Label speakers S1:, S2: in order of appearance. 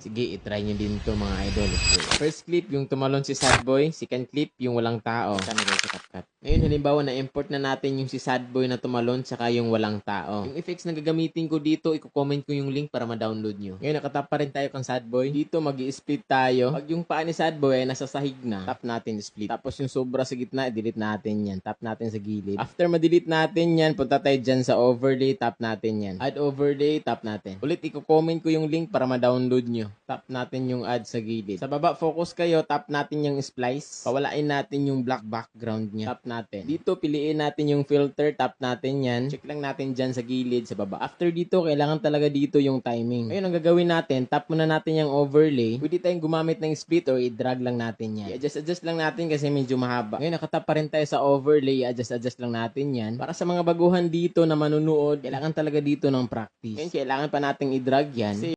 S1: Sige, itry nyo din to mga idol. First clip, yung tumalon si Sad Boy. Second clip, yung walang tao. Sana guys, cut. Ngayon, halimbawa, na-import na natin yung si Sad Boy na tumalon, saka yung walang tao. Yung effects na gagamitin ko dito, i-comment ko yung link para ma-download nyo. Ngayon, nakatap pa rin tayo kang Sad Boy. Dito, mag-i-split tayo. Pag yung paa ni Sad Boy ay nasa sahig na, tap natin split. Tapos yung sobra sa gitna, delete natin yan. Tap natin sa gilid. After ma-delete natin yan, punta tayo dyan sa overlay, tap natin yan. Add overlay, tap natin. Ulit, i-comment ko yung link para ma-download nyo. Tap natin yung add sa gilid. Sa baba, focus kayo, tap natin yung splice. Pawalain natin yung black background niya. Tap natin. Dito, piliin natin yung filter, tap natin yan. Check lang natin dyan sa gilid, sa baba. After dito, kailangan talaga dito yung timing. Ayun, ang gagawin natin, tap muna natin yung overlay. Pwede tayong gumamit ng split or i-drag lang natin yan. I-adjust lang natin kasi medyo mahaba. Ngayon, nakatap pa rin tayo sa overlay. I-adjust lang natin yan. Para sa mga baguhan dito na manunood, kailangan talaga dito ng practice. Ngayon, kailangan pa nating i-drag yan. Kasi